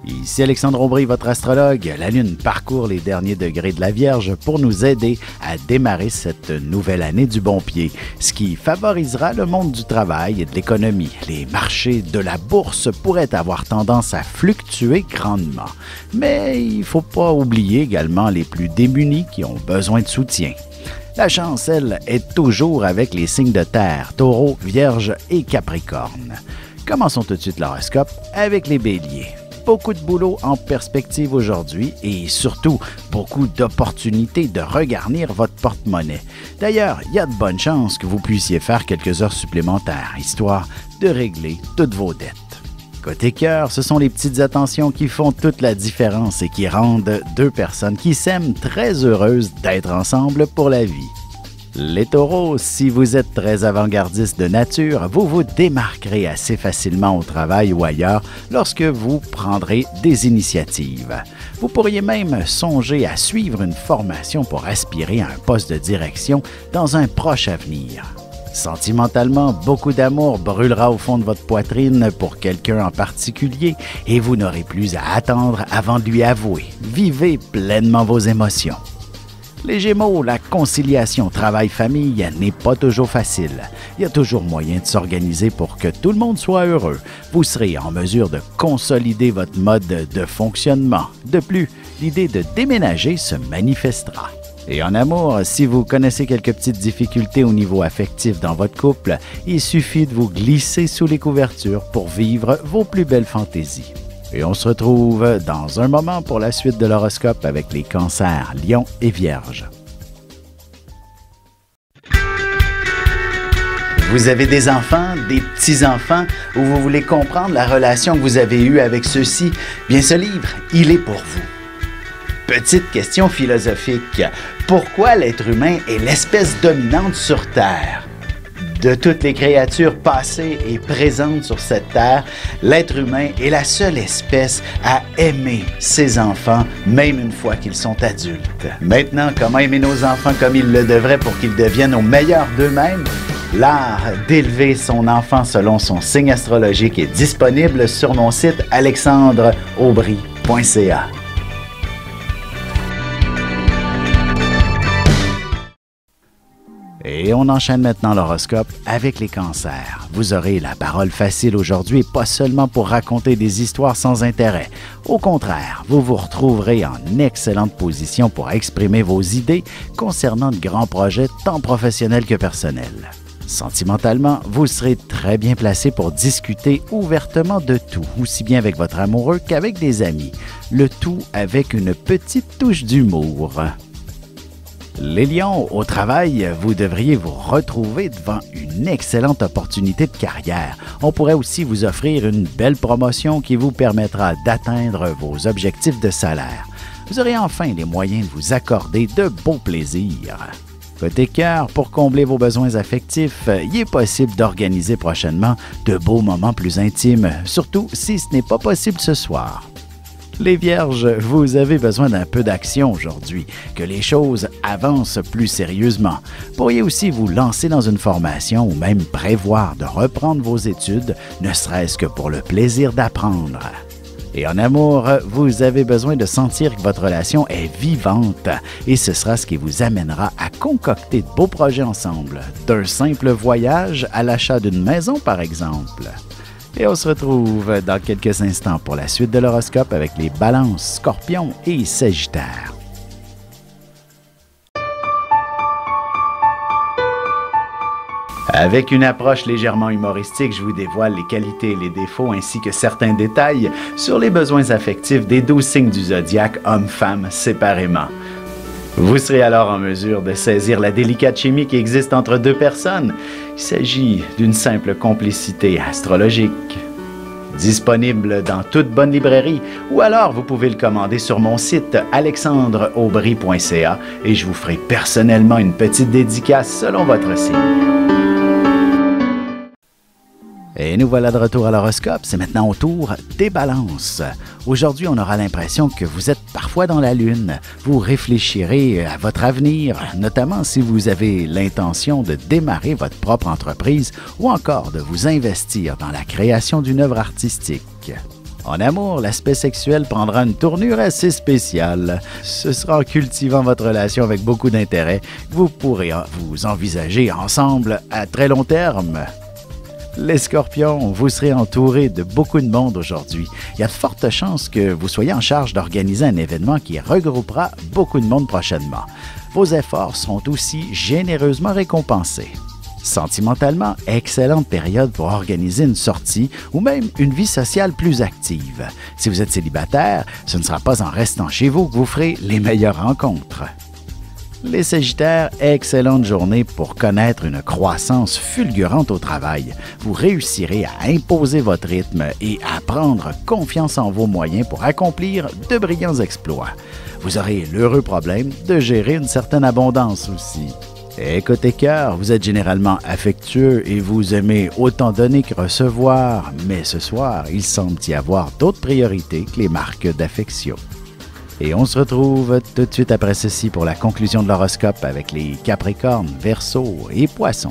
Ici Alexandre Aubry, votre astrologue. La Lune parcourt les derniers degrés de la Vierge pour nous aider à démarrer cette nouvelle année du bon pied, ce qui favorisera le monde du travail et de l'économie. Les marchés de la bourse pourraient avoir tendance à fluctuer grandement. Mais il ne faut pas oublier également les plus démunis qui ont besoin de soutien. La chance, elle, est toujours avec les signes de terre, Taureau, Vierge et Capricorne. Commençons tout de suite l'horoscope avec les Béliers. Beaucoup de boulot en perspective aujourd'hui et surtout beaucoup d'opportunités de regarnir votre porte-monnaie. D'ailleurs, il y a de bonnes chances que vous puissiez faire quelques heures supplémentaires, histoire de régler toutes vos dettes. Côté cœur, ce sont les petites attentions qui font toute la différence et qui rendent deux personnes qui s'aiment très heureuses d'être ensemble pour la vie. Les taureaux, si vous êtes très avant-gardiste de nature, vous vous démarquerez assez facilement au travail ou ailleurs lorsque vous prendrez des initiatives. Vous pourriez même songer à suivre une formation pour aspirer à un poste de direction dans un proche avenir. Sentimentalement, beaucoup d'amour brûlera au fond de votre poitrine pour quelqu'un en particulier et vous n'aurez plus à attendre avant de lui avouer. Vivez pleinement vos émotions. Les Gémeaux, la conciliation travail-famille n'est pas toujours facile. Il y a toujours moyen de s'organiser pour que tout le monde soit heureux. Vous serez en mesure de consolider votre mode de fonctionnement. De plus, l'idée de déménager se manifestera. Et en amour, si vous connaissez quelques petites difficultés au niveau affectif dans votre couple, il suffit de vous glisser sous les couvertures pour vivre vos plus belles fantaisies. Et on se retrouve dans un moment pour la suite de l'horoscope avec les cancers, lions et vierges. Vous avez des enfants, des petits-enfants, ou vous voulez comprendre la relation que vous avez eue avec ceux-ci? Bien, ce livre, il est pour vous. Petite question philosophique. Pourquoi l'être humain est l'espèce dominante sur Terre? De toutes les créatures passées et présentes sur cette terre, l'être humain est la seule espèce à aimer ses enfants, même une fois qu'ils sont adultes. Maintenant, comment aimer nos enfants comme ils le devraient pour qu'ils deviennent au meilleur d'eux-mêmes? L'art d'élever son enfant selon son signe astrologique est disponible sur mon site alexandreaubry.ca. Et on enchaîne maintenant l'horoscope avec les cancers. Vous aurez la parole facile aujourd'hui et pas seulement pour raconter des histoires sans intérêt. Au contraire, vous vous retrouverez en excellente position pour exprimer vos idées concernant de grands projets tant professionnels que personnels. Sentimentalement, vous serez très bien placé pour discuter ouvertement de tout, aussi bien avec votre amoureux qu'avec des amis. Le tout avec une petite touche d'humour. Les lions, au travail, vous devriez vous retrouver devant une excellente opportunité de carrière. On pourrait aussi vous offrir une belle promotion qui vous permettra d'atteindre vos objectifs de salaire. Vous aurez enfin les moyens de vous accorder de beaux plaisirs. Côté cœur, pour combler vos besoins affectifs, il est possible d'organiser prochainement de beaux moments plus intimes, surtout si ce n'est pas possible ce soir. Les Vierges, vous avez besoin d'un peu d'action aujourd'hui, que les choses avancent plus sérieusement. Vous pourriez aussi vous lancer dans une formation ou même prévoir de reprendre vos études, ne serait-ce que pour le plaisir d'apprendre. Et en amour, vous avez besoin de sentir que votre relation est vivante et ce sera ce qui vous amènera à concocter de beaux projets ensemble, d'un simple voyage à l'achat d'une maison par exemple. Et on se retrouve dans quelques instants pour la suite de l'horoscope avec les Balances, Scorpions et Sagittaires. Avec une approche légèrement humoristique, je vous dévoile les qualités et les défauts ainsi que certains détails sur les besoins affectifs des 12 signes du zodiaque, hommes-femmes séparément. Vous serez alors en mesure de saisir la délicate chimie qui existe entre deux personnes. Il s'agit d'une simple complicité astrologique. Disponible dans toute bonne librairie ou alors vous pouvez le commander sur mon site alexandreaubry.ca et je vous ferai personnellement une petite dédicace selon votre signe. Et nous voilà de retour à l'horoscope, c'est maintenant au tour des balances. Aujourd'hui, on aura l'impression que vous êtes parfois dans la lune. Vous réfléchirez à votre avenir, notamment si vous avez l'intention de démarrer votre propre entreprise ou encore de vous investir dans la création d'une œuvre artistique. En amour, l'aspect sexuel prendra une tournure assez spéciale. Ce sera en cultivant votre relation avec beaucoup d'intérêt que vous pourrez vous envisager ensemble à très long terme. Les Scorpions, vous serez entourés de beaucoup de monde aujourd'hui. Il y a de fortes chances que vous soyez en charge d'organiser un événement qui regroupera beaucoup de monde prochainement. Vos efforts seront aussi généreusement récompensés. Sentimentalement, excellente période pour organiser une sortie ou même une vie sociale plus active. Si vous êtes célibataire, ce ne sera pas en restant chez vous que vous ferez les meilleures rencontres. Les Sagittaires, excellente journée pour connaître une croissance fulgurante au travail. Vous réussirez à imposer votre rythme et à prendre confiance en vos moyens pour accomplir de brillants exploits. Vous aurez l'heureux problème de gérer une certaine abondance aussi. Et côté cœur, vous êtes généralement affectueux et vous aimez autant donner que recevoir, mais ce soir, il semble y avoir d'autres priorités que les marques d'affection. Et on se retrouve tout de suite après ceci pour la conclusion de l'horoscope avec les Capricornes, Verseaux et Poissons.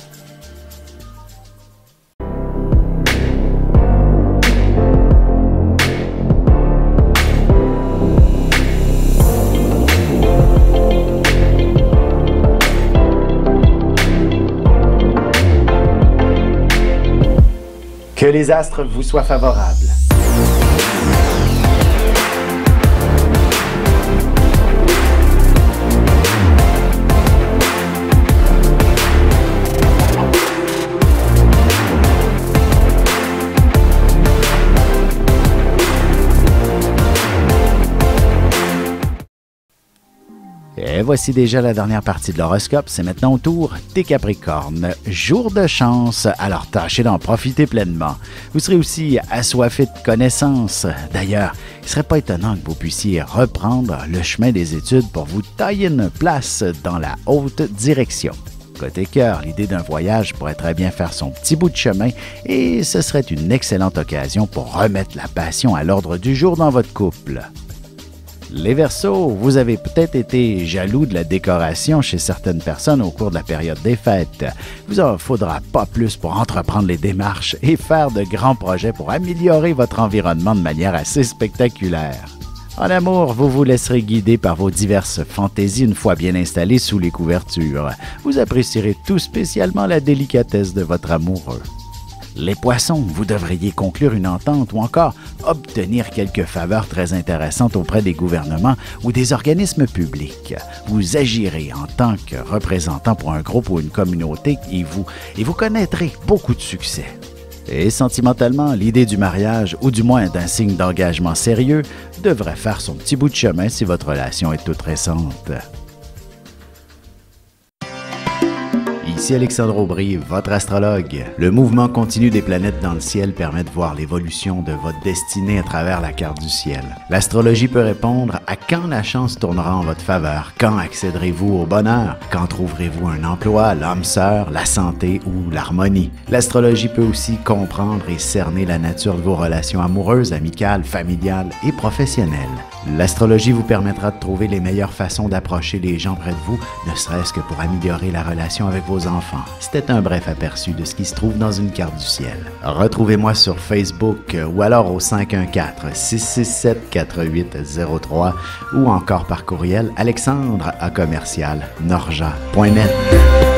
Que les astres vous soient favorables. Et voici déjà la dernière partie de l'horoscope, c'est maintenant au tour des Capricornes. Jour de chance, alors tâchez d'en profiter pleinement. Vous serez aussi assoiffé de connaissances. D'ailleurs, il ne serait pas étonnant que vous puissiez reprendre le chemin des études pour vous tailler une place dans la haute direction. Côté cœur, l'idée d'un voyage pourrait très bien faire son petit bout de chemin et ce serait une excellente occasion pour remettre la passion à l'ordre du jour dans votre couple. Les Verseaux, vous avez peut-être été jaloux de la décoration chez certaines personnes au cours de la période des fêtes. Vous en faudra pas plus pour entreprendre les démarches et faire de grands projets pour améliorer votre environnement de manière assez spectaculaire. En amour, vous vous laisserez guider par vos diverses fantaisies une fois bien installées sous les couvertures. Vous apprécierez tout spécialement la délicatesse de votre amoureux. Les Poissons, vous devriez conclure une entente ou encore obtenir quelques faveurs très intéressantes auprès des gouvernements ou des organismes publics. Vous agirez en tant que représentant pour un groupe ou une communauté et vous connaîtrez beaucoup de succès. Et sentimentalement, l'idée du mariage ou du moins d'un signe d'engagement sérieux devrait faire son petit bout de chemin si votre relation est toute récente. Ici Alexandre Aubry, votre astrologue. Le mouvement continu des planètes dans le ciel permet de voir l'évolution de votre destinée à travers la carte du ciel. L'astrologie peut répondre à quand la chance tournera en votre faveur, quand accéderez-vous au bonheur, quand trouverez-vous un emploi, l'âme sœur, la santé ou l'harmonie. L'astrologie peut aussi comprendre et cerner la nature de vos relations amoureuses, amicales, familiales et professionnelles. L'astrologie vous permettra de trouver les meilleures façons d'approcher les gens près de vous, ne serait-ce que pour améliorer la relation avec vos enfants. C'était un bref aperçu de ce qui se trouve dans une carte du ciel. Retrouvez-moi sur Facebook ou alors au 514-667-4803 ou encore par courriel alexandre@norja.net.